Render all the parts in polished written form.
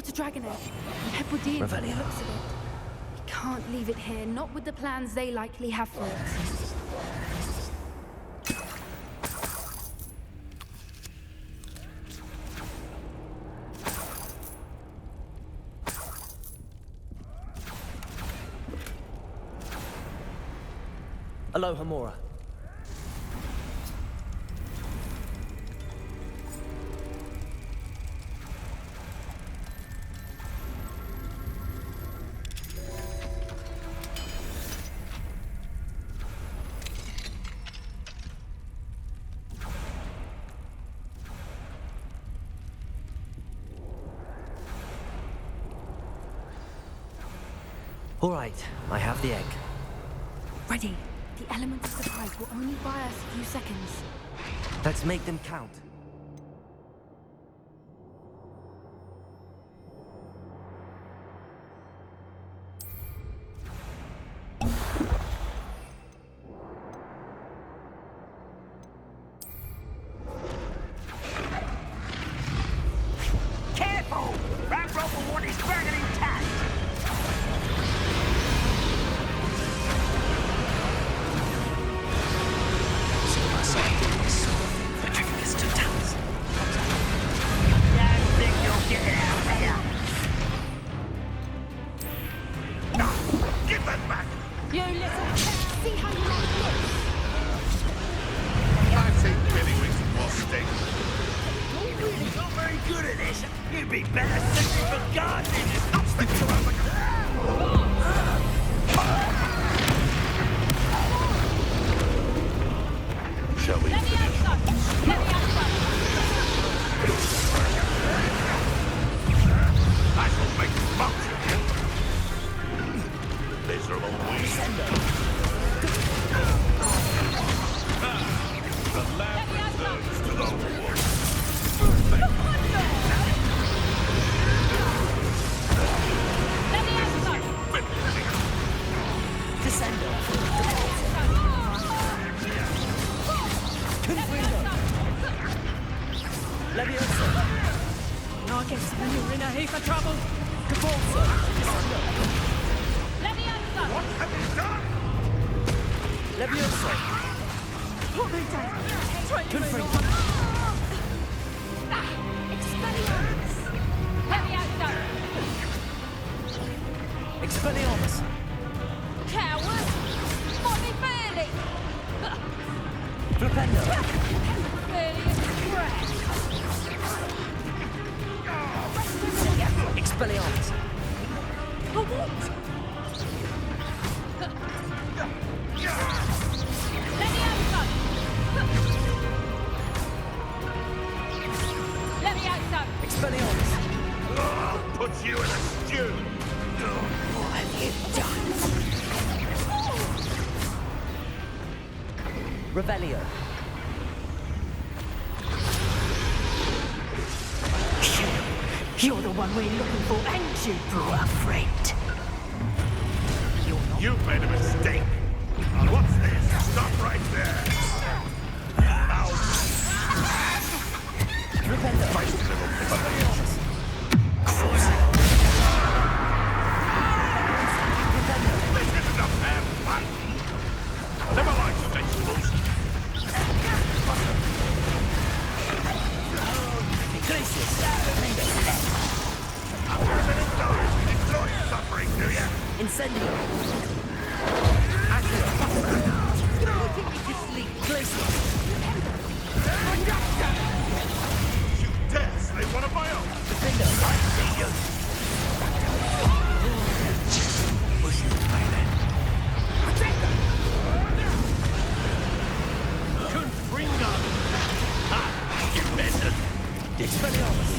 got a dragon egg. Hebridean from the looks of it. We can't leave it here, not with the plans they likely have for it. Aloha, Mora. All right, I have the egg. Ready. The element of surprise will only buy us a few seconds. Let's make them count. Careful! That rope will want his dragon intact! You'd be better searching for gods in this hospital. Shall we finish? I shall make you function. Miserable weed. The lamb returns to the wolf. I guess we're in a heap of trouble. What have you done? Levioso! What have we done? Try to move on. Expelliarmus! Coward! Bobby Bailey! Flipendo! Bailey is trash! Expelliarmus! A what? Expelliarmus! I'll put you in a stew. What have you done? Revelio! You're the one we're looking for, ain't you, brother friend? You've made a mistake. What's this? Stop right there. Rependo! Expelliarmus! This isn't a fair fight. Never mind the vegetables. After a minute dies, you enjoy suffering, do you? Incendio! You dare slay one of my own? I see you. Push you away then. Confringo! Ha! You mended! Expelliarmus!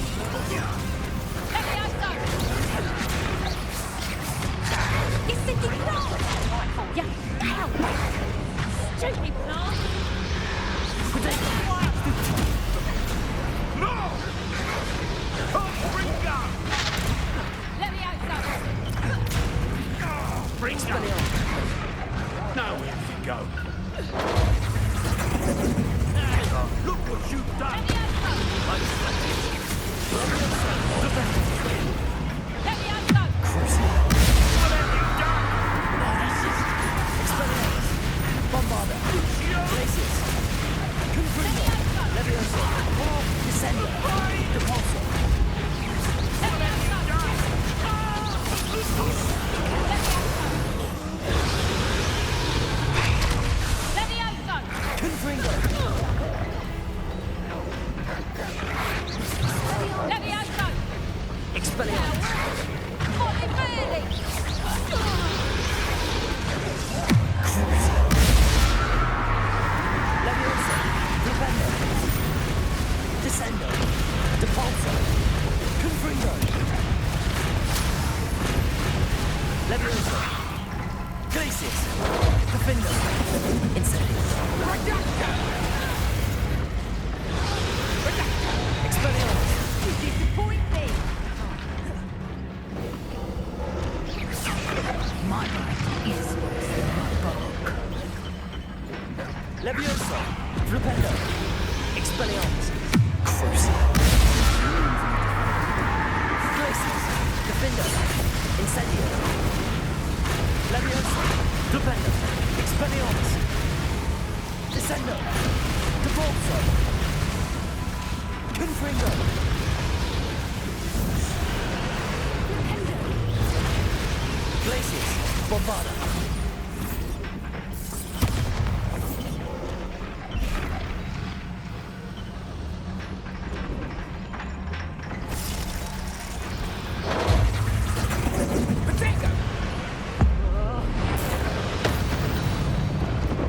You're thinking not! Yeah, hell! Stupid plant! No! Confringo! Let me out, Bring now we have to go. Look what you've done! Bombada. Glacius. Confringo. Levioso. Descendo. Depulso. Confringo. Expelliarmus. Levioso. Flipendo. Descendo. Depulso. Confringo. Levioso. Glacius. Profindo. Incendio. Expelliarmus. You disappoint me. My mind is worse than my bulk. Levioso. Flipendo. Expelliarmus. Crucio. Glacius. Profindo. Incendio. Levioso. Flipendo. Expelliarmus. Descendo. Depulso. Confringo. Glacius. Bombada.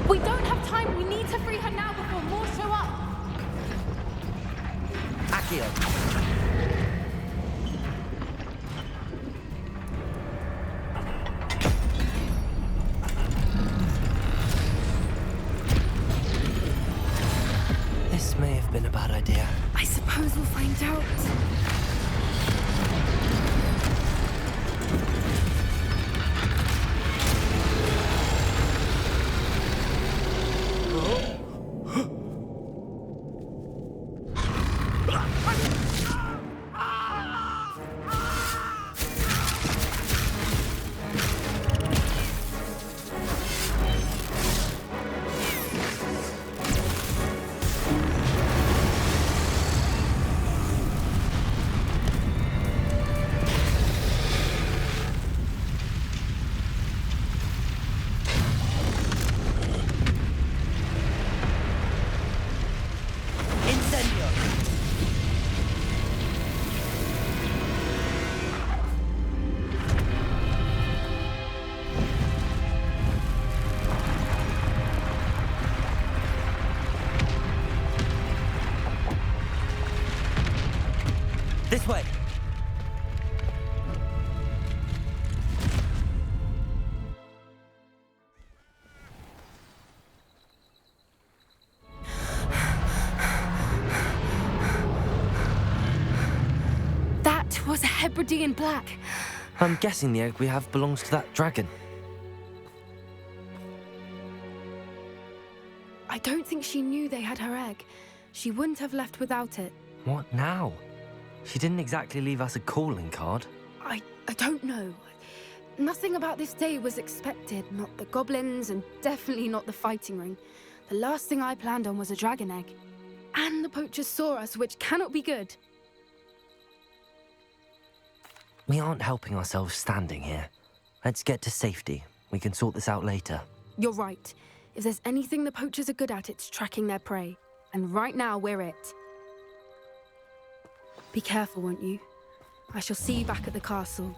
We don't have time. We need to free her now before more show up. Accio. This may have been a bad idea. I suppose we'll find out. Incendio. This way. That was a Hebridean black. I'm guessing the egg we have belongs to that dragon. I don't think she knew they had her egg. She wouldn't have left without it. What now? She didn't exactly leave us a calling card. I don't know. Nothing about this day was expected. Not the goblins, and definitely not the fighting ring. The last thing I planned on was a dragon egg. And the poachers saw us, which cannot be good. We aren't helping ourselves standing here. Let's get to safety. We can sort this out later. You're right. If there's anything the poachers are good at, it's tracking their prey. And right now, we're it. Be careful, won't you? I shall see you back at the castle.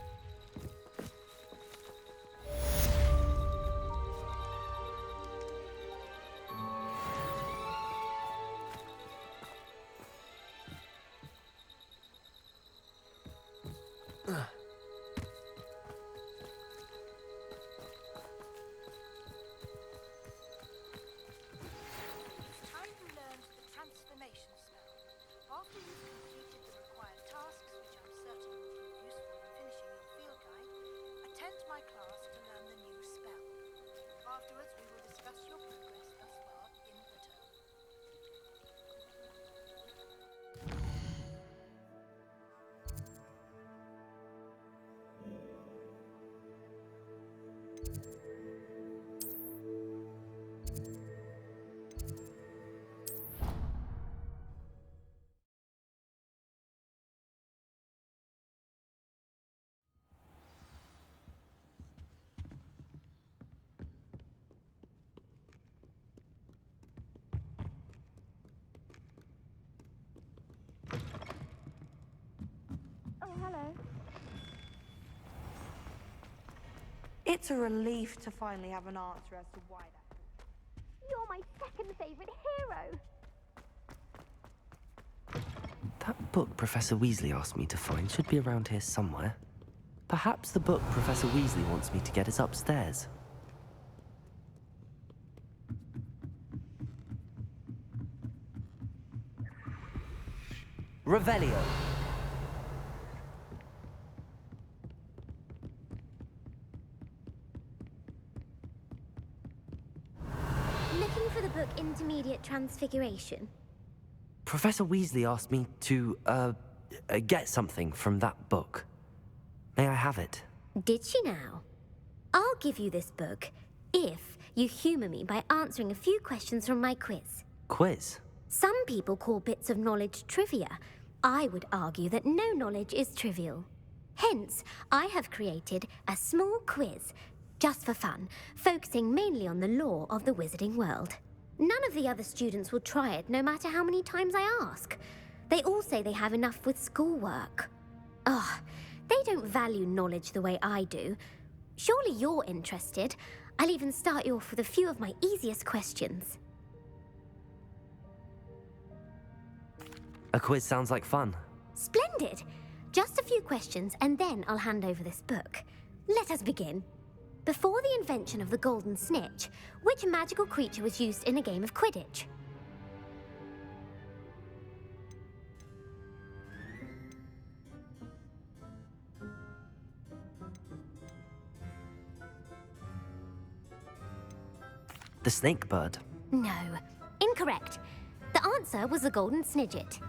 Time to learn the transformation spell. After you've completed the required tasks, which I'm certain will prove useful in finishing your It's a relief to finally have an answer as to why that... You're my second favourite hero. That book Professor Weasley asked me to find should be around here somewhere. Perhaps the book Professor Weasley wants me to get is upstairs. Revelio. Looking for the book Intermediate Transfiguration? Professor Weasley asked me to, get something from that book. May I have it? Did she now? I'll give you this book if you humour me by answering a few questions from my quiz. Quiz? Some people call bits of knowledge trivia. I would argue that no knowledge is trivial. Hence, I have created a small quiz, just for fun, focusing mainly on the lore of the wizarding world. None of the other students will try it, no matter how many times I ask. They all say they have enough with schoolwork. Ugh, they don't value knowledge the way I do. Surely you're interested. I'll even start you off with a few of my easiest questions. A quiz sounds like fun. Splendid! Just a few questions and then I'll hand over this book. Let us begin. Before the invention of the golden snitch, which magical creature was used in a game of Quidditch? The snake bird. No, incorrect. The answer was the golden snidget.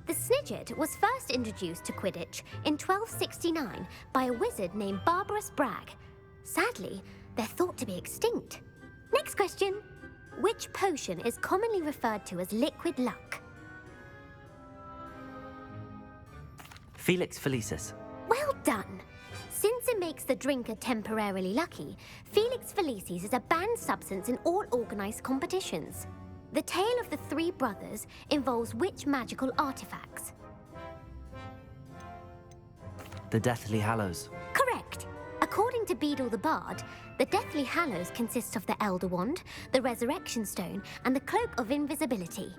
The snidget was first introduced to Quidditch in 1269 by a wizard named Barbarous Bragg. Sadly, they're thought to be extinct. Next question. Which potion is commonly referred to as liquid luck? Felix Felicis. Well done. Since it makes the drinker temporarily lucky, Felix Felicis is a banned substance in all organised competitions. The tale of the three brothers involves which magical artifacts? The Deathly Hallows. Correct. According to Beedle the Bard, the Deathly Hallows consists of the Elder Wand, the Resurrection Stone, and the Cloak of Invisibility.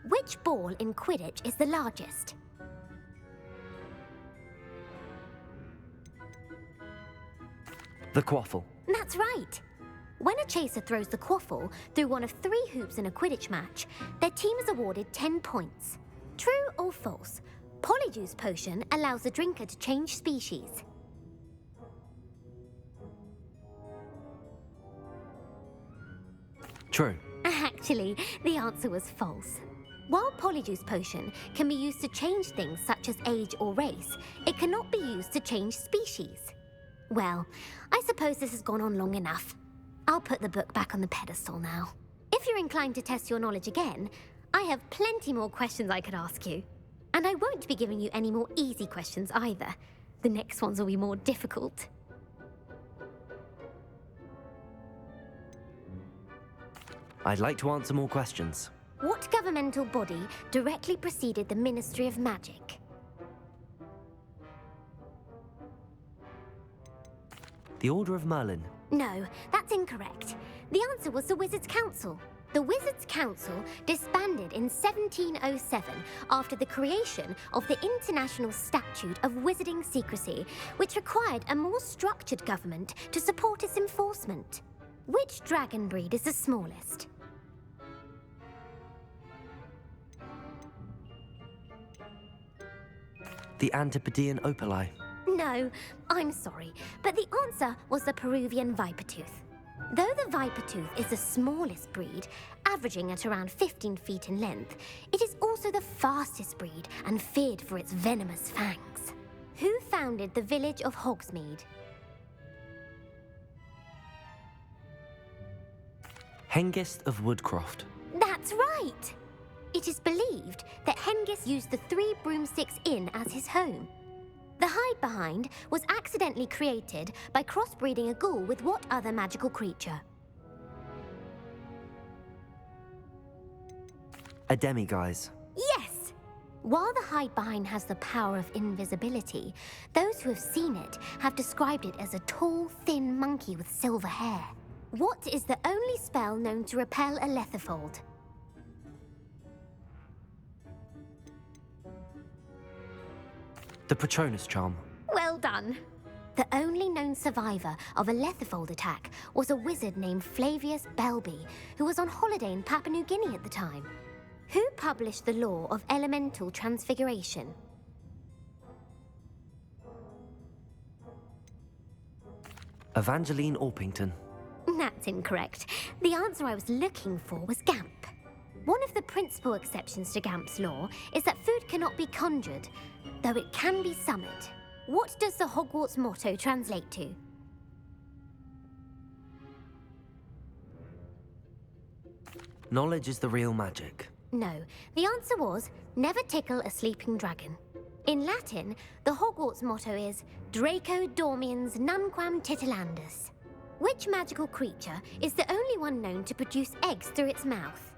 Which ball in Quidditch is the largest? The Quaffle. That's right. When a chaser throws the quaffle through one of 3 hoops in a Quidditch match, their team is awarded 10 points. True or false? Polyjuice potion allows the drinker to change species. True. Actually, the answer was false. While Polyjuice potion can be used to change things such as age or race, it cannot be used to change species. Well, I suppose this has gone on long enough. I'll put the book back on the pedestal now. If you're inclined to test your knowledge again, I have plenty more questions I could ask you. And I won't be giving you any more easy questions either. The next ones will be more difficult. I'd like to answer more questions. What governmental body directly preceded the Ministry of Magic? The Order of Merlin. No, that's incorrect. The answer was the Wizards' Council. The Wizards' Council disbanded in 1707 after the creation of the International Statute of Wizarding Secrecy, which required a more structured government to support its enforcement. Which dragon breed is the smallest? The Antipodean Opali. No, I'm sorry, but the answer was the Peruvian Vipertooth. Though the Vipertooth is the smallest breed, averaging at around 15 feet in length, it is also the fastest breed and feared for its venomous fangs. Who founded the village of Hogsmeade? Hengist of Woodcroft. That's right! It is believed that Hengist used the 3 Broomsticks Inn as his home. The hide-behind was accidentally created by crossbreeding a ghoul with what other magical creature? A demiguise. Yes! While the hide behind has the power of invisibility, those who have seen it have described it as a tall, thin monkey with silver hair. What is the only spell known to repel a lethifold? The Patronus charm. Well done. The only known survivor of a lethifold attack was a wizard named Flavius Belby, who was on holiday in Papua New Guinea at the time. Who published the law of elemental transfiguration? Evangeline Orpington. That's incorrect. The answer I was looking for was Gamp. One of the principal exceptions to Gamp's law is that food cannot be conjured, though it can be summoned. What does the Hogwarts motto translate to? Knowledge is the real magic. No, the answer was, never tickle a sleeping dragon. In Latin, the Hogwarts motto is Draco dormiens nunquam titilandus. Which magical creature is the only one known to produce eggs through its mouth?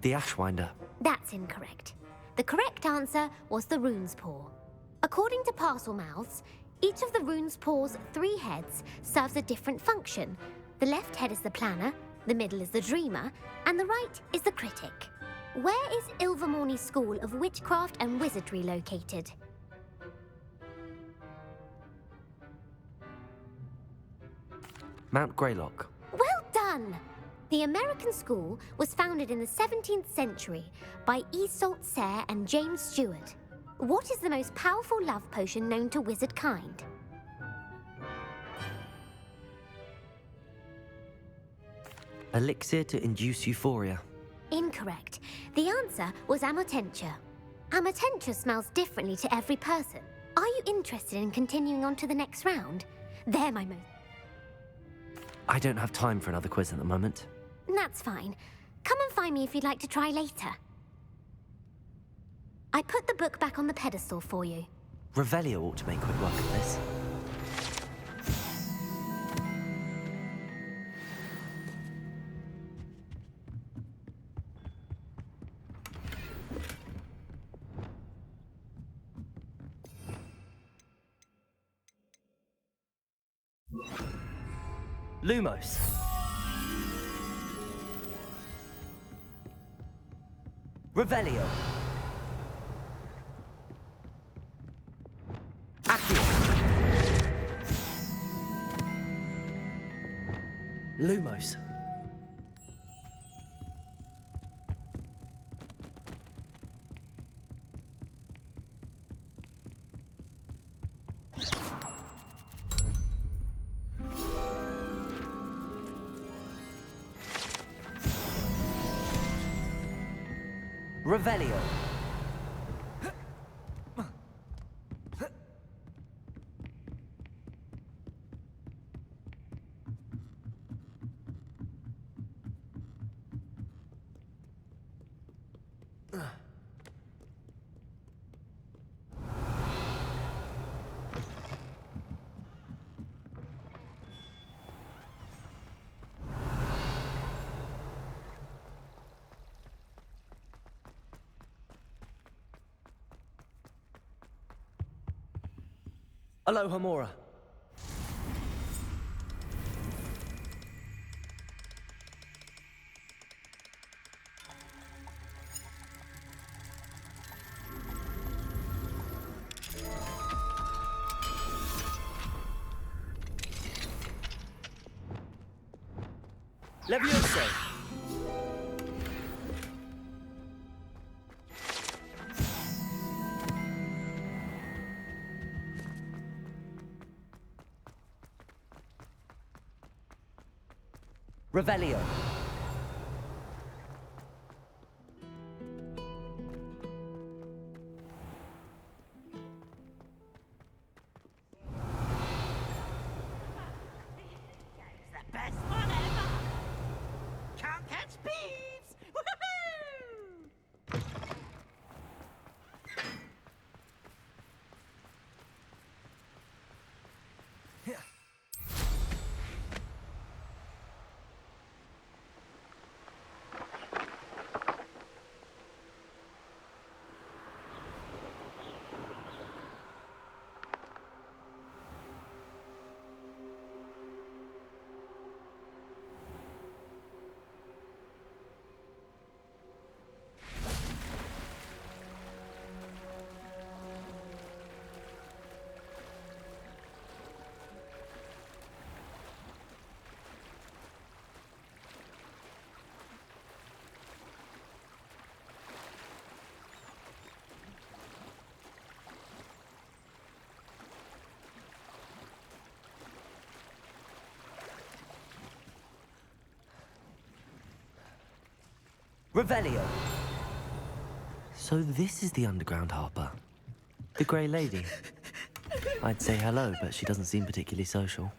The Ashwinder. That's incorrect. The correct answer was the rune's paw. According to parcel mouths, each of the rune's paw's 3 heads serves a different function. The left head is the planner, the middle is the dreamer, and the right is the critic. Where is Ilvermorny School of Witchcraft and Wizardry located? Mount Greylock. Well done! The American school was founded in the 17th century by Iseult Sayre and James Stewart. What is the most powerful love potion known to wizard kind? Elixir to induce euphoria. Incorrect. The answer was Amotentia. Amotentia smells differently to every person. Are you interested in continuing on to the next round? There, my most... I don't have time for another quiz at the moment. That's fine. Come and find me if you'd like to try later. I put the book back on the pedestal for you. Revelio ought to make quick work of this. Lumos. Revelio. Accio. Lumos. Revelio. Aloha Mora. Levioso. Revelio. It's the best one ever! Can't catch thieves! Woohoo! Revelio! So this is the underground harper. The Grey Lady. I'd say hello, but she doesn't seem particularly social.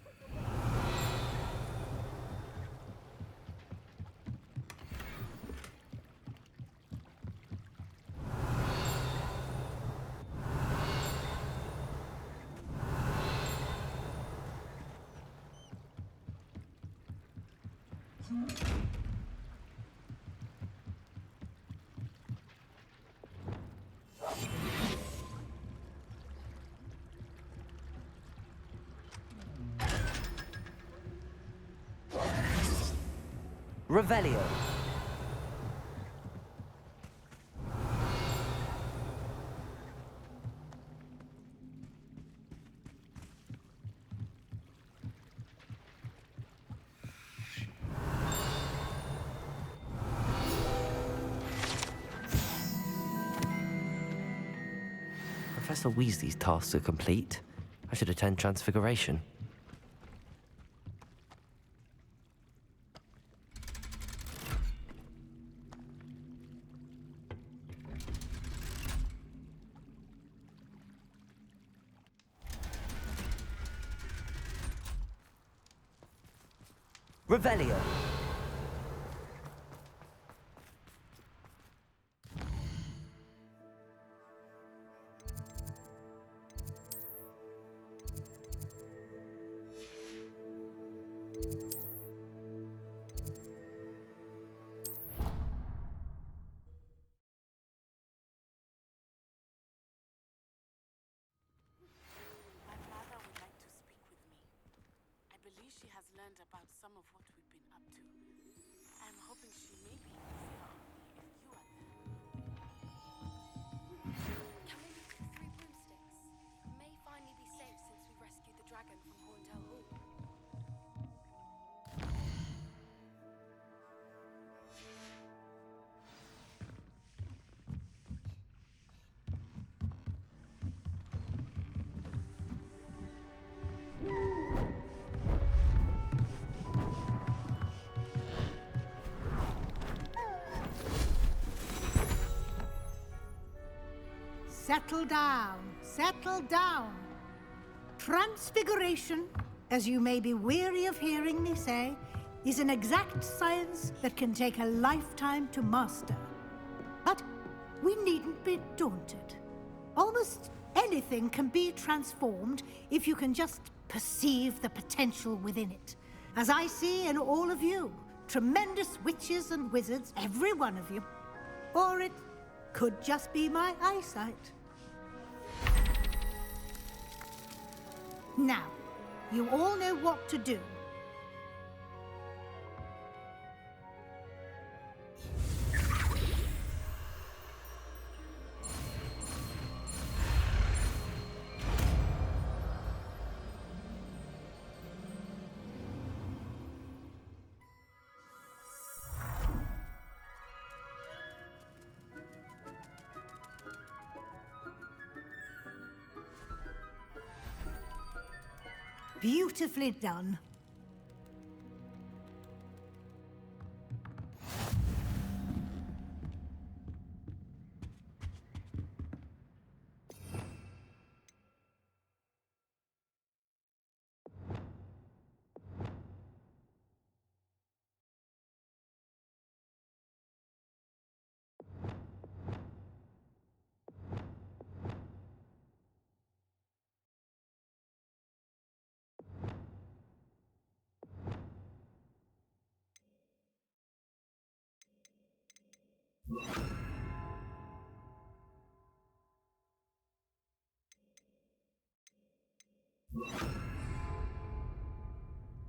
Revelio. Professor Weasley's tasks are complete. I should attend Transfiguration. Revelio. She has learned about some of what we've been up to. I'm hoping she may be easier on me if you are there. Can we look at the 3 broomsticks? We may finally be safe since we rescued the dragon from Horndale Hall. Settle down, settle down. Transfiguration, as you may be weary of hearing me say, is an exact science that can take a lifetime to master. But we needn't be daunted. Almost anything can be transformed if you can just perceive the potential within it. As I see in all of you, tremendous witches and wizards, every one of you. Or it could just be my eyesight. Now, you all know what to do. Beautifully done.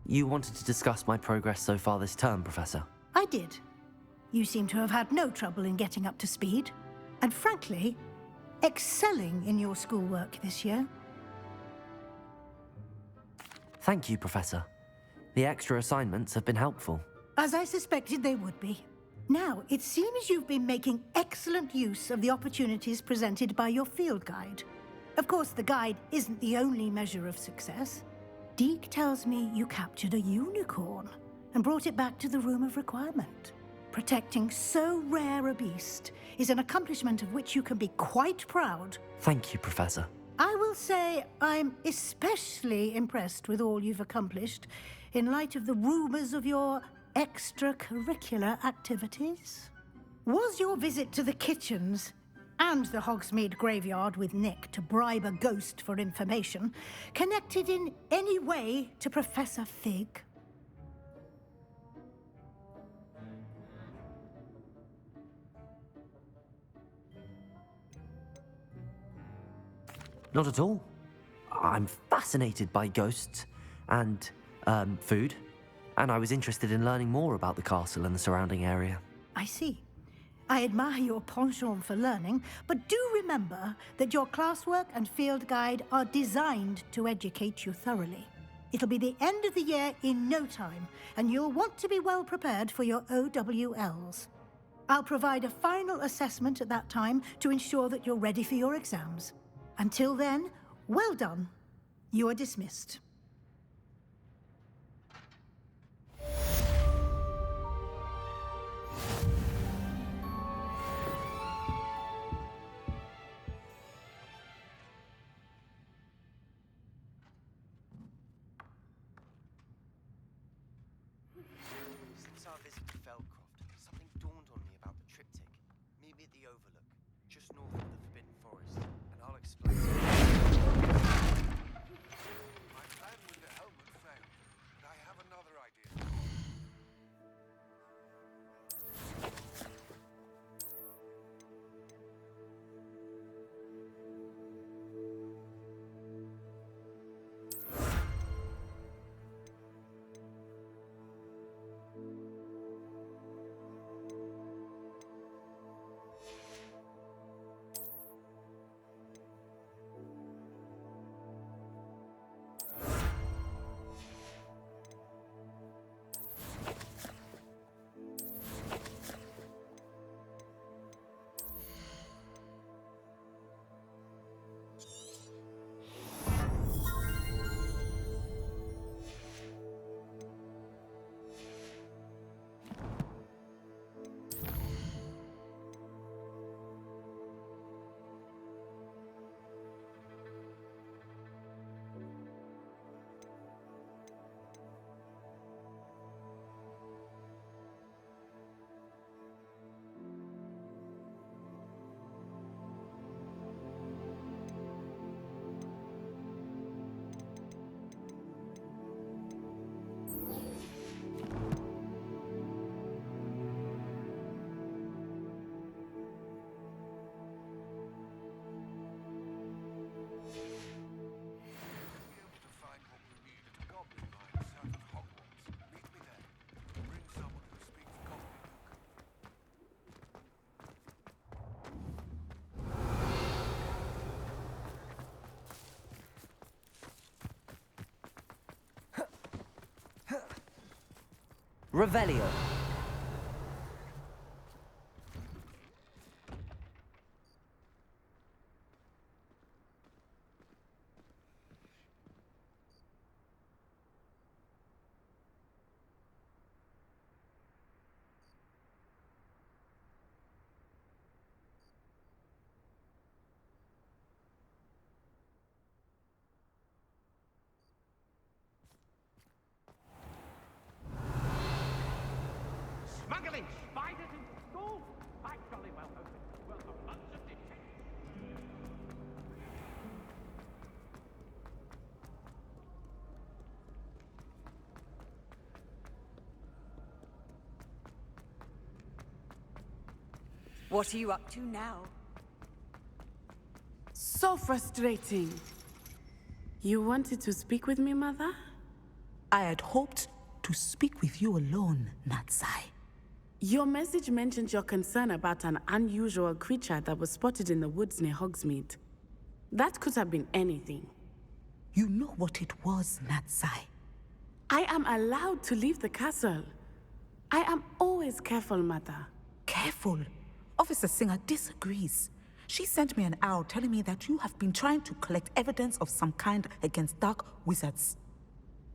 You wanted to discuss my progress so far this term, Professor? I did. You seem to have had no trouble in getting up to speed. And frankly, excelling in your schoolwork this year. Thank you, Professor. The extra assignments have been helpful. As I suspected they would be. Now, it seems you've been making excellent use of the opportunities presented by your field guide. Of course, the guide isn't the only measure of success. Deke tells me you captured a unicorn and brought it back to the Room of Requirement. Protecting so rare a beast is an accomplishment of which you can be quite proud. Thank you, Professor. I will say I'm especially impressed with all you've accomplished in light of the rumors of your extracurricular activities. Was your visit to the kitchens and the Hogsmeade graveyard with Nick to bribe a ghost for information connected in any way to Professor Fig? Not at all. I'm fascinated by ghosts and food, and I was interested in learning more about the castle and the surrounding area. I see. I admire your penchant for learning, but do remember that your classwork and field guide are designed to educate you thoroughly. It'll be the end of the year in no time, and you'll want to be well prepared for your OWLs. I'll provide a final assessment at that time to ensure that you're ready for your exams. Until then, well done. You are dismissed. Since our visit to Feldcroft, something dawned on me about the triptych. Meet me at the Overlook, just north of the Forbidden Forest, and I'll explain. My plan with the helmet failed, but I have another idea. Revelio. Smuggling spiders into school? I jolly well hope it's worth a month of detention. What are you up to now? So frustrating. You wanted to speak with me, Mother? I had hoped to speak with you alone, Natsai. Your message mentioned your concern about an unusual creature that was spotted in the woods near Hogsmeade. That could have been anything. You know what it was, Natsai. I am allowed to leave the castle. I am always careful, Mother. Careful. Officer Singer disagrees. She sent me an owl telling me that you have been trying to collect evidence of some kind against dark wizards.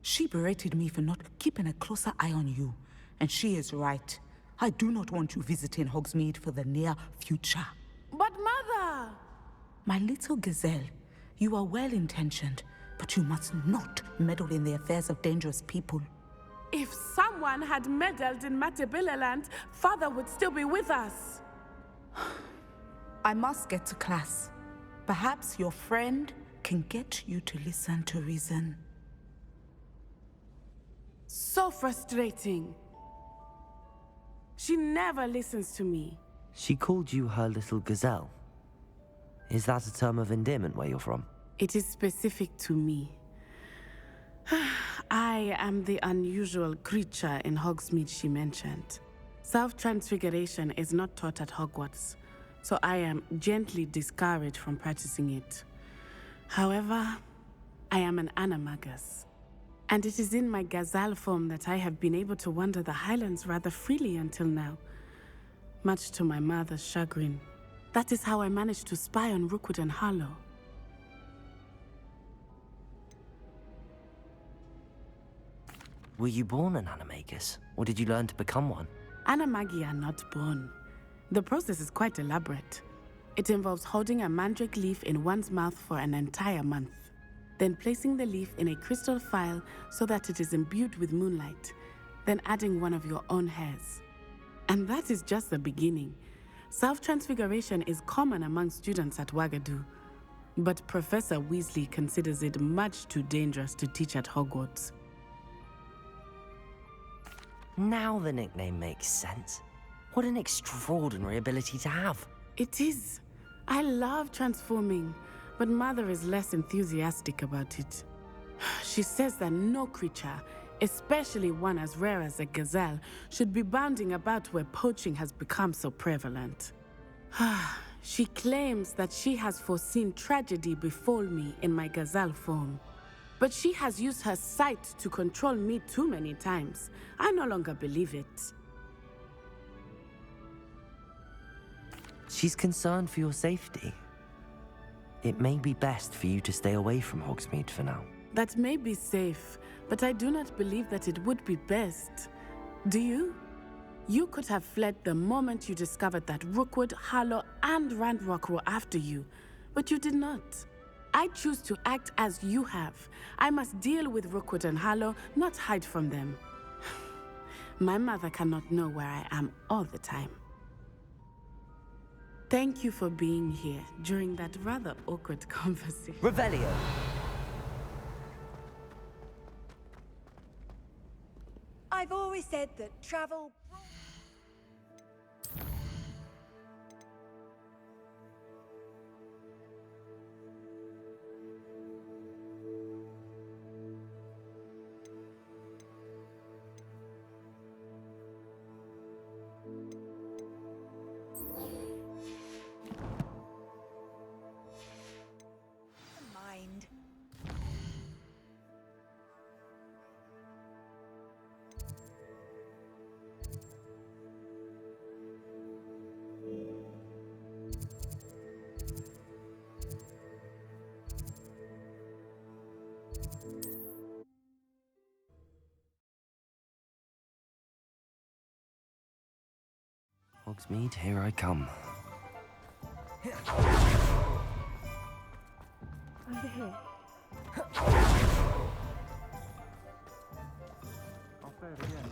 She berated me for not keeping a closer eye on you, and she is right. I do not want you visiting Hogsmeade for the near future. But Mother! My little gazelle, you are well-intentioned, but you must not meddle in the affairs of dangerous people. If someone had meddled in Matabeleland, Father would still be with us. I must get to class. Perhaps your friend can get you to listen to reason. So frustrating. She never listens to me. She called you her little gazelle. Is that a term of endearment where you're from? It is specific to me. I am the unusual creature in Hogsmeade she mentioned. Self-transfiguration is not taught at Hogwarts, so I am gently discouraged from practicing it. However, I am an animagus, and it is in my gazelle form that I have been able to wander the Highlands rather freely until now, much to my mother's chagrin. That is how I managed to spy on Rookwood and Harlow. Were you born an animagus, or did you learn to become one? Animagi are not born. The process is quite elaborate. It involves holding a mandrake leaf in one's mouth for an entire month, then placing the leaf in a crystal phial so that it is imbued with moonlight, then adding one of your own hairs. And that is just the beginning. Self-transfiguration is common among students at Wagadu, but Professor Weasley considers it much too dangerous to teach at Hogwarts. Now the nickname makes sense. What an extraordinary ability to have. It is. I love transforming, but Mother is less enthusiastic about it. She says that no creature, especially one as rare as a gazelle, should be bounding about where poaching has become so prevalent. She claims that she has foreseen tragedy befall me in my gazelle form. But she has used her sight to control me too many times. I no longer believe it. She's concerned for your safety. It may be best for you to stay away from Hogsmeade for now. That may be safe, but I do not believe that it would be best. Do you? You could have fled the moment you discovered that Rookwood, Harlow, and Ranrock were after you, but you did not. I choose to act as you have. I must deal with Rookwood and Harlow, not hide from them. My mother cannot know where I am all the time. Thank you for being here during that rather awkward conversation. Revelio! I've always said that travel... Mind. Hogsmeade, here I come. Over here. I'll say it again.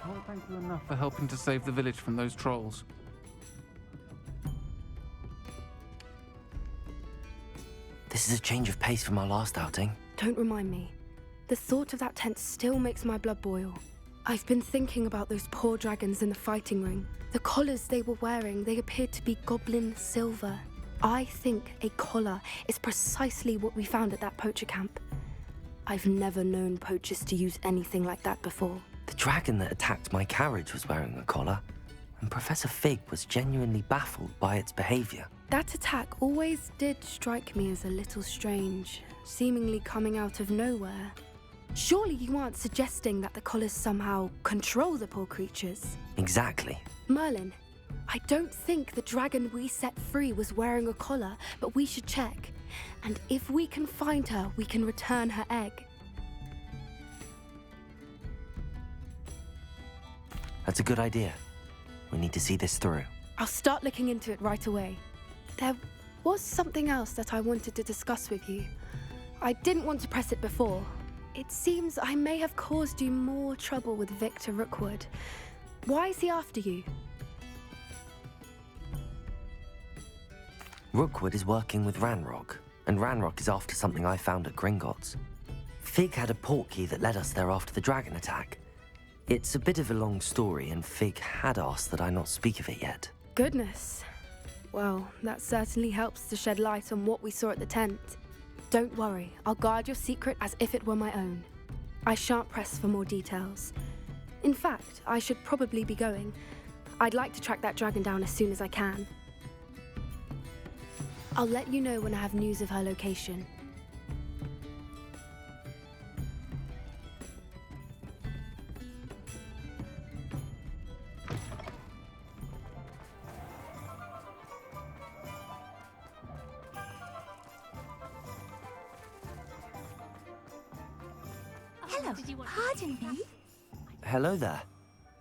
I won't thank you enough for helping to save the village from those trolls. This is a change of pace from our last outing. Don't remind me. The thought of that tent still makes my blood boil. I've been thinking about those poor dragons in the fighting ring. The collars they were wearing, they appeared to be goblin silver. I think a collar is precisely what we found at that poacher camp. I've never known poachers to use anything like that before. The dragon that attacked my carriage was wearing a collar, and Professor Fig was genuinely baffled by its behavior. That attack always did strike me as a little strange, seemingly coming out of nowhere. Surely you aren't suggesting that the collars somehow control the poor creatures? Exactly. Merlin, I don't think the dragon we set free was wearing a collar, but we should check. And if we can find her, we can return her egg. That's a good idea. need to see this through. I'll start looking into it right away. There was something else that I wanted to discuss with you. I didn't want to press it before. It seems I may have caused you more trouble with Victor Rookwood. Why is he after you? Rookwood is working with Ranrock, and Ranrock is after something I found at Gringotts. Fig had a portkey that led us there after the dragon attack. It's a bit of a long story, and Fig had asked that I not speak of it yet. Goodness. Well, that certainly helps to shed light on what we saw at the tent. Don't worry, I'll guard your secret as if it were my own. I shan't press for more details. In fact, I should probably be going. I'd like to track that dragon down as soon as I can. I'll let you know when I have news of her location. Hello, pardon me. Hello there.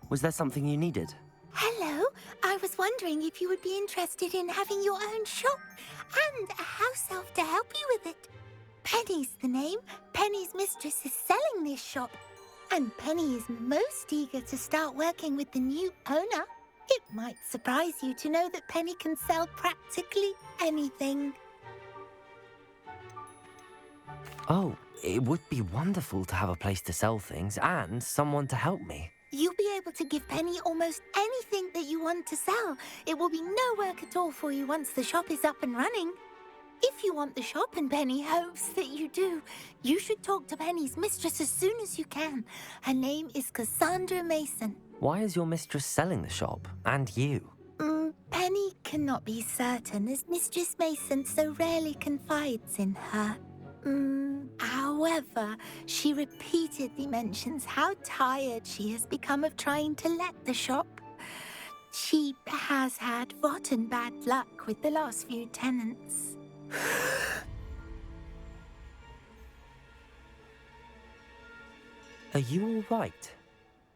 Was there something you needed? Hello, I was wondering if you would be interested in having your own shop and a house elf to help you with it. Penny's the name. Penny's mistress is selling this shop, and Penny is most eager to start working with the new owner. It might surprise you to know that Penny can sell practically anything. Oh, it would be wonderful to have a place to sell things and someone to help me. You'll be able to give Penny almost anything that you want to sell. It will be no work at all for you once the shop is up and running. If you want the shop and Penny hopes that you do, you should talk to Penny's mistress as soon as you can. Her name is Cassandra Mason. Why is your mistress selling the shop? And you? Penny cannot be certain, as Mistress Mason so rarely confides in her. However, she repeatedly mentions how tired she has become of trying to let the shop. She has had rotten bad luck with the last few tenants. Are you all right?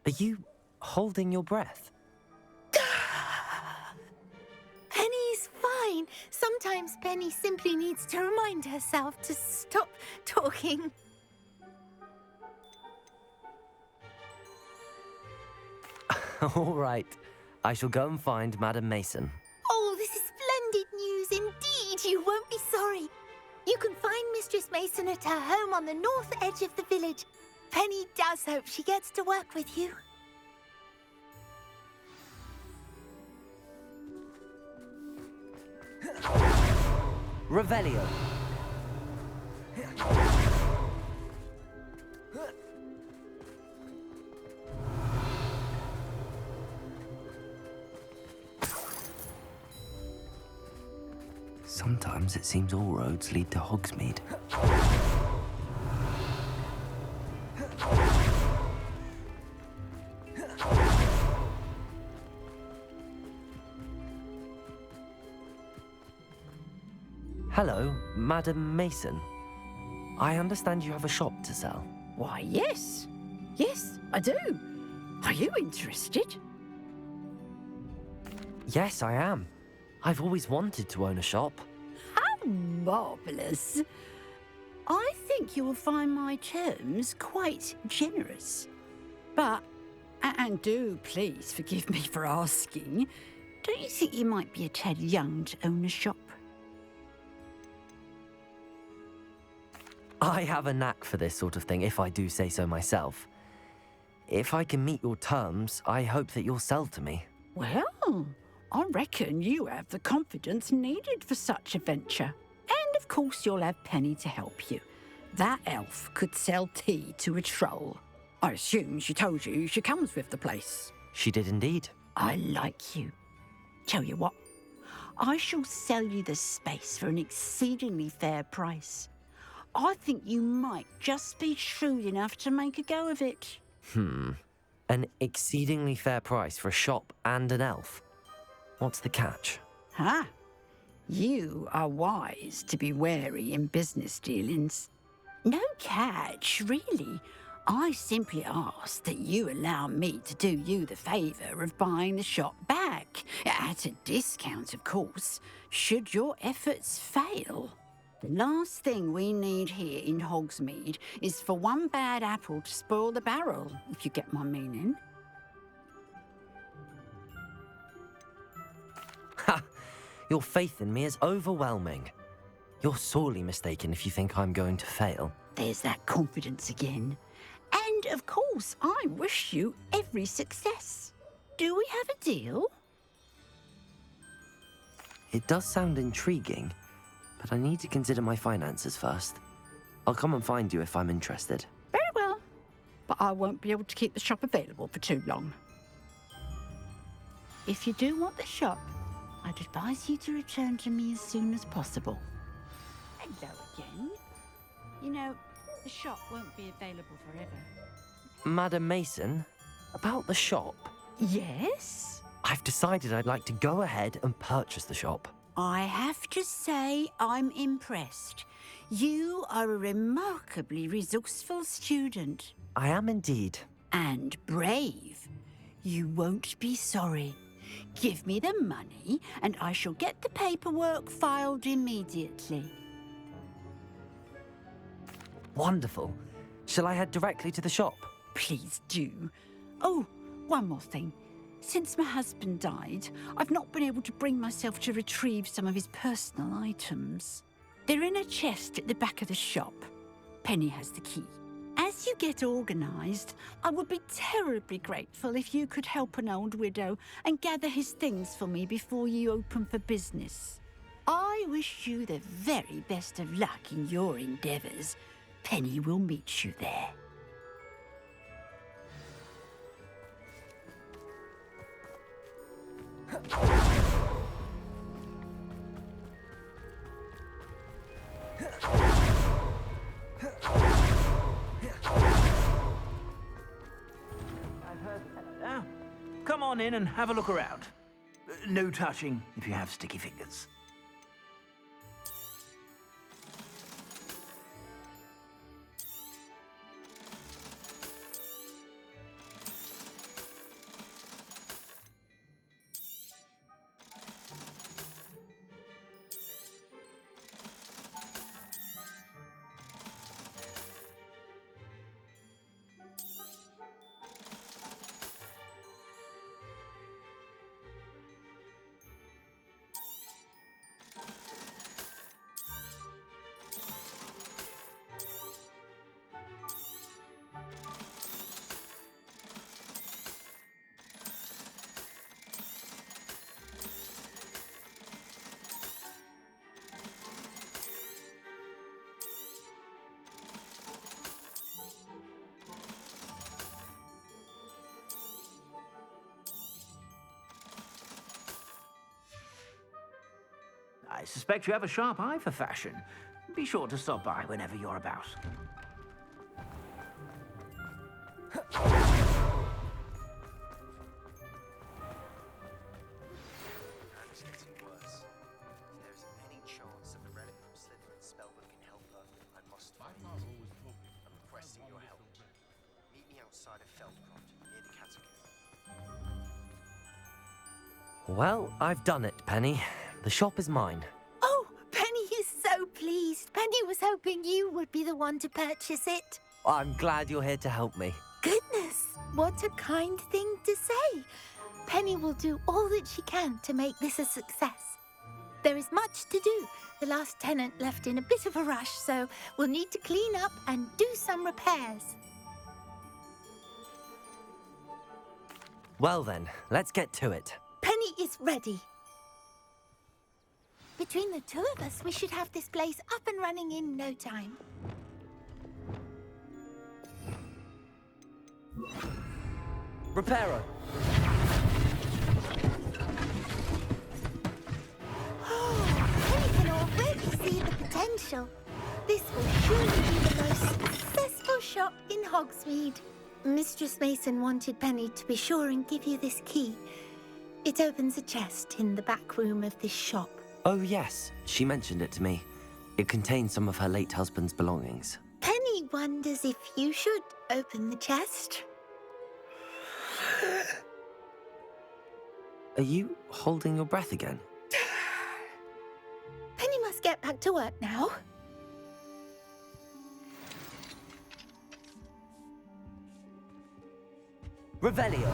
Are you holding your breath? Penny's fine. Sometimes Penny simply needs to remind herself to stop talking. All right. I shall go and find Madame Mason. Oh, this is splendid news indeed. You won't be sorry. You can find Mistress Mason at her home on the north edge of the village. Penny does hope she gets to work with you. Revelio. Sometimes it seems all roads lead to Hogsmeade. Hello, Madame Mason. I understand you have a shop to sell. Why, yes. Yes, I do. Are you interested? Yes, I am. I've always wanted to own a shop. How marvellous. I think you will find my terms quite generous. But, and do please forgive me for asking, don't you think you might be a tad young to own a shop? I have a knack for this sort of thing, if I do say so myself. If I can meet your terms, I hope that you'll sell to me. Well, I reckon you have the confidence needed for such a venture. And of course you'll have Penny to help you. That elf could sell tea to a troll. I assume she told you she comes with the place. She did indeed. I like you. Tell you what, I shall sell you the space for an exceedingly fair price. I think you might just be shrewd enough to make a go of it. An exceedingly fair price for a shop and an elf. What's the catch? Ah, you are wise to be wary in business dealings. No catch, really. I simply ask that you allow me to do you the favour of buying the shop back. At a discount, of course, should your efforts fail. The last thing we need here in Hogsmeade is for one bad apple to spoil the barrel, if you get my meaning. Ha! Your faith in me is overwhelming. You're sorely mistaken if you think I'm going to fail. There's that confidence again. And, of course, I wish you every success. Do we have a deal? It does sound intriguing, but I need to consider my finances first. I'll come and find you if I'm interested. Very well. But I won't be able to keep the shop available for too long. If you do want the shop, I'd advise you to return to me as soon as possible. Hello again. You know, the shop won't be available forever. Madam Mason, about the shop. Yes? I've decided I'd like to go ahead and purchase the shop. I have to say I'm impressed. You are a remarkably resourceful student. I am indeed. And brave. You won't be sorry. Give me the money, and I shall get the paperwork filed immediately. Wonderful. Shall I head directly to the shop? Please do. Oh, one more thing. Since my husband died, I've not been able to bring myself to retrieve some of his personal items. They're in a chest at the back of the shop. Penny has the key. As you get organised, I would be terribly grateful if you could help an old widow and gather his things for me before you open for business. I wish you the very best of luck in your endeavours. Penny will meet you there. Now, come on in and have a look around. No touching if you have sticky fingers. I suspect you have a sharp eye for fashion. Be sure to stop by whenever you're about. It's getting worse. If there is any chance that the relic from Slytherin's spellbook can help her, I must find it. I'm requesting your help. Meet me outside of Feldcroft, near the catacomb. Well, I've done it, Penny. The shop is mine. Oh, Penny is so pleased. Penny was hoping you would be the one to purchase it. I'm glad you're here to help me. Goodness, what a kind thing to say. Penny will do all that she can to make this a success. There is much to do. The last tenant left in a bit of a rush, so we'll need to clean up and do some repairs. Well then, let's get to it. Penny is ready. Between the two of us, we should have this place up and running in no time. Reparo. Penny can already see the potential. This will surely be the most successful shop in Hogsmeade. Mistress Mason wanted Penny to be sure and give you this key. It opens a chest in the back room of this shop. Oh yes, she mentioned it to me. It contains some of her late husband's belongings. Penny wonders if you should open the chest. Are you holding your breath again? Penny must get back to work now. Revelio!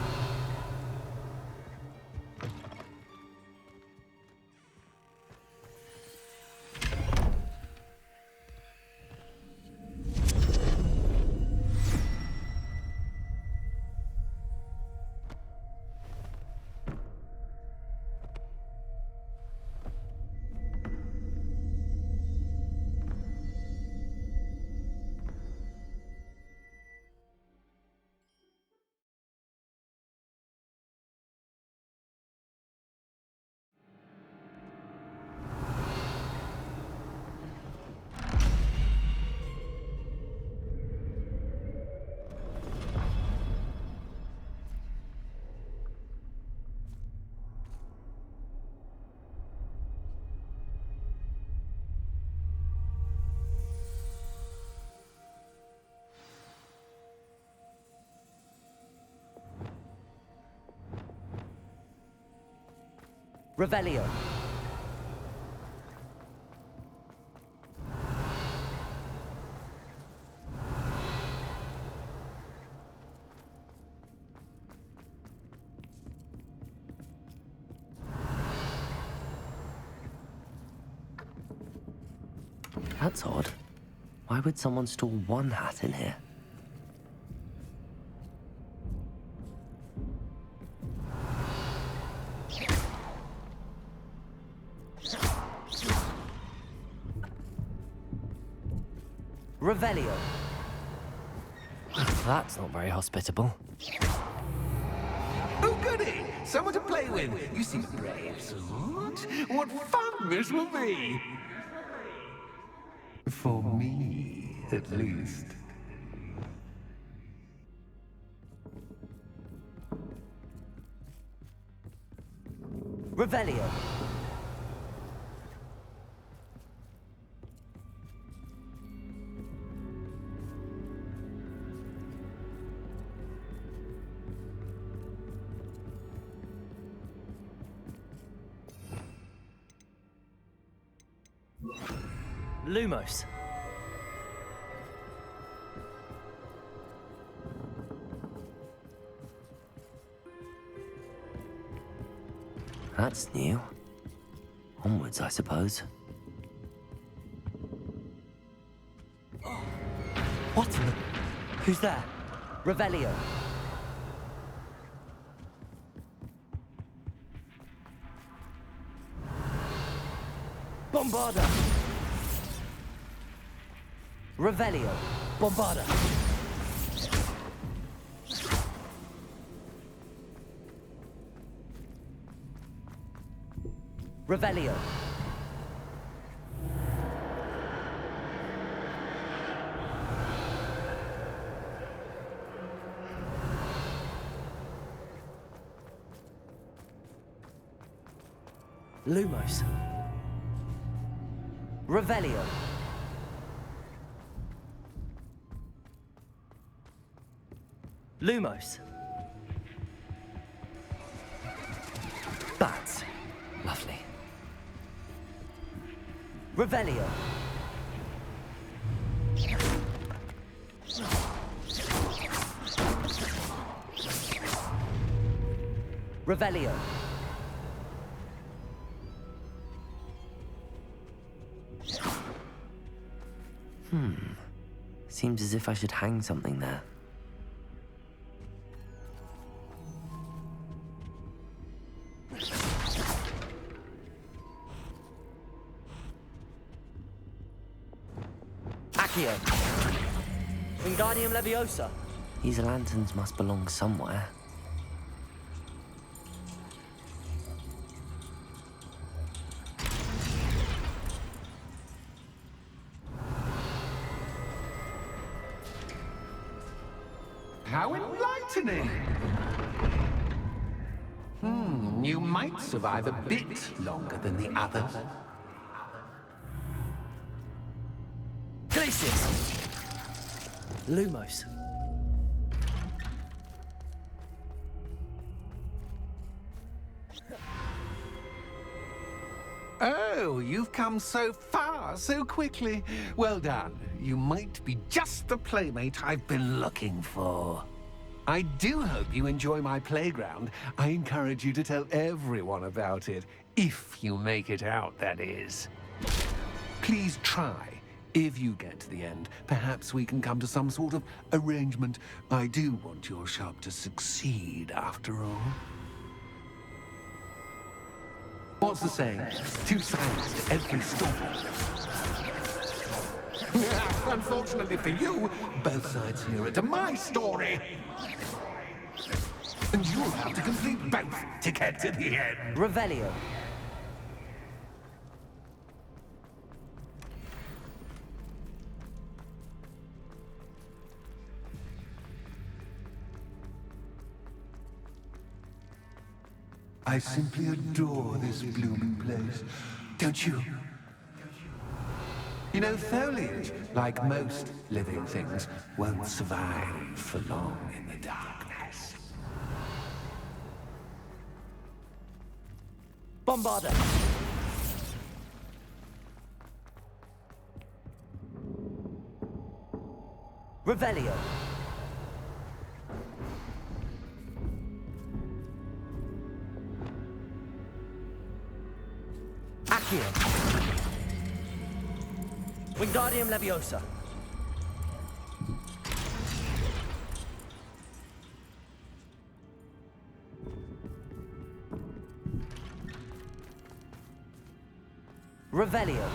Revelio. That's odd. Why would someone store one hat in here? Revelio. That's not very hospitable. Oh, goody! Someone to play with. You seem brave, sort. What fun this will be! For me, at least. Revelio. Lumos. That's new. Onwards, I suppose. What in the... Who's there? Revelio. Bombarda! Revelio. Bombarda. Revelio. Lumos. Revelio. Lumos. Bats. Lovely. Revelio. Revelio. Seems as if I should hang something there. Accio. Wingardium Leviosa. These lanterns must belong somewhere. How enlightening! You might survive a bit longer than the others. Glacius! Lumos. Oh, you've come so far so quickly. Well done. You might be just the playmate I've been looking for. I do hope you enjoy my playground. I encourage you to tell everyone about it. If you make it out, that is. Please try. If you get to the end, perhaps we can come to some sort of arrangement. I do want your shop to succeed, after all. What's the saying? Two sides to every story. Unfortunately for you, both sides hear it to my story. And you'll have to complete both to get to the end. Revelio. I simply adore this blooming place, don't you? You know, foliage, like most living things, won't survive for long in the darkness. Bombarda. Revelio. Accio. Wingardium Leviosa. Revelio.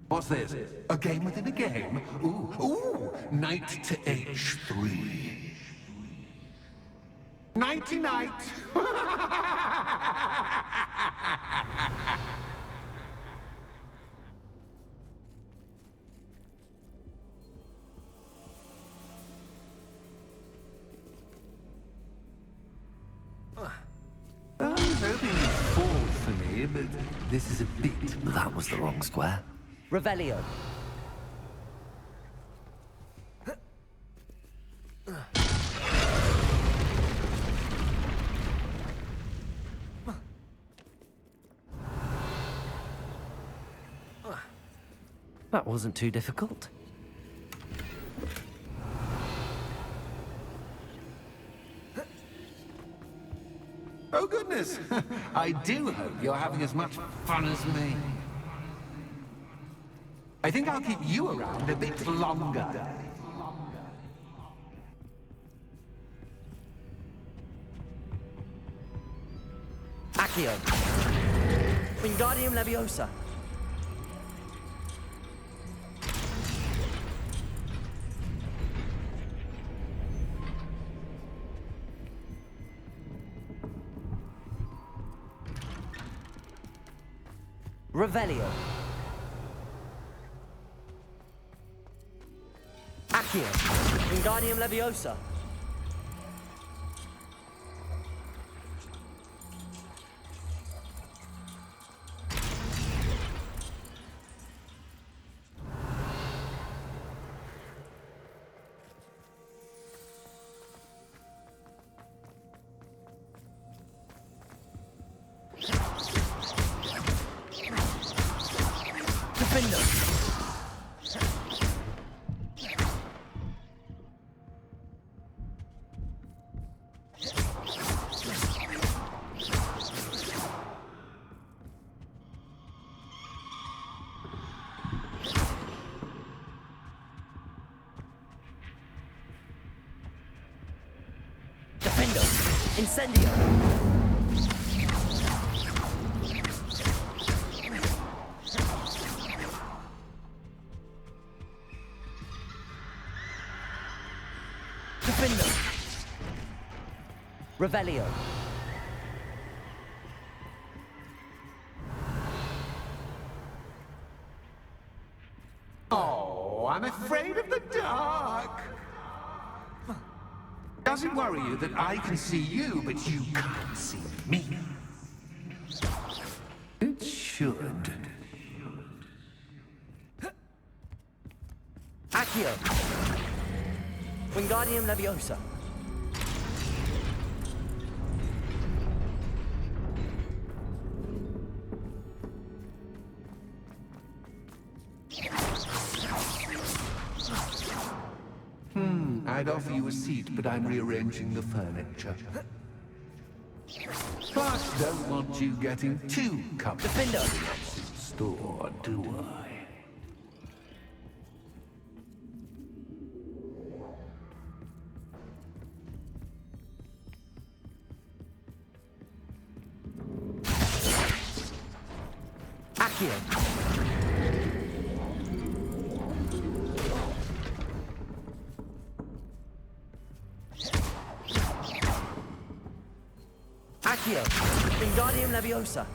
What's this? A game within a game? Ooh, knight to H3. Nighty-night! I was hoping you'd fall for me, but this is a bit... That was the wrong square. Revelio. That wasn't too difficult. Oh, goodness! I do hope you're having as much fun as me. I think I'll keep you around a bit longer. Accio. Wingardium Leviosa. Revelio. Accio. Wingardium Leviosa. Defender. Defender. Incendio. Defender. Revelio. Oh, I'm afraid of the dark. Does it worry you that I can see you, but you can't see me? should. Accio! Wingardium Leviosa. I'd offer you a seat, but I'm rearranging the furniture. Plus, don't want you getting too comfortable in the store, do I? Accio! Accio! Wingardium Leviosa.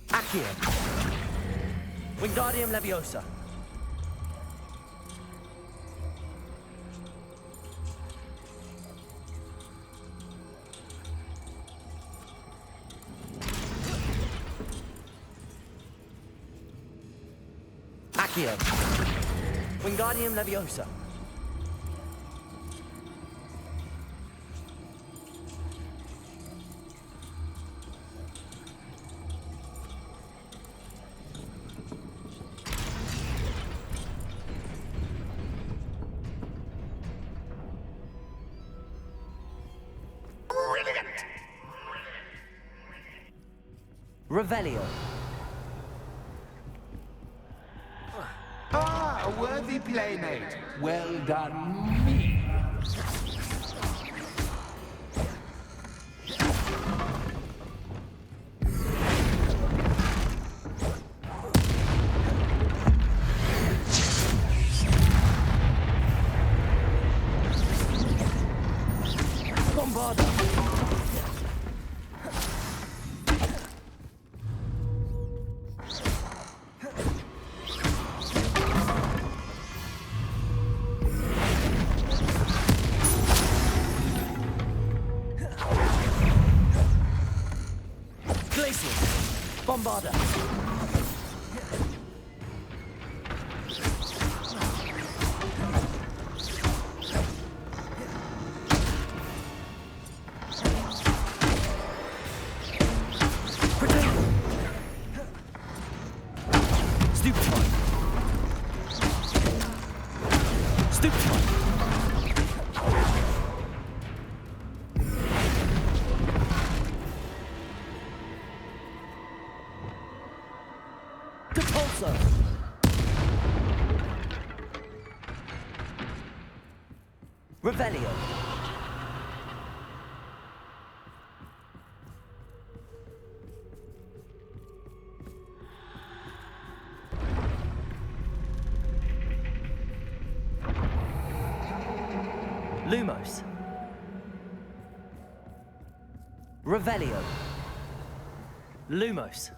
Accio! Wingardium Leviosa. Accio! Wingardium Leviosa. Brilliant! Revelio. Ah, a worthy playmate. Well done, me. Bombarda. Bombarda. Stupefy. Stupefy. Repulsor! Revelio! Lumos! Revelio! Lumos!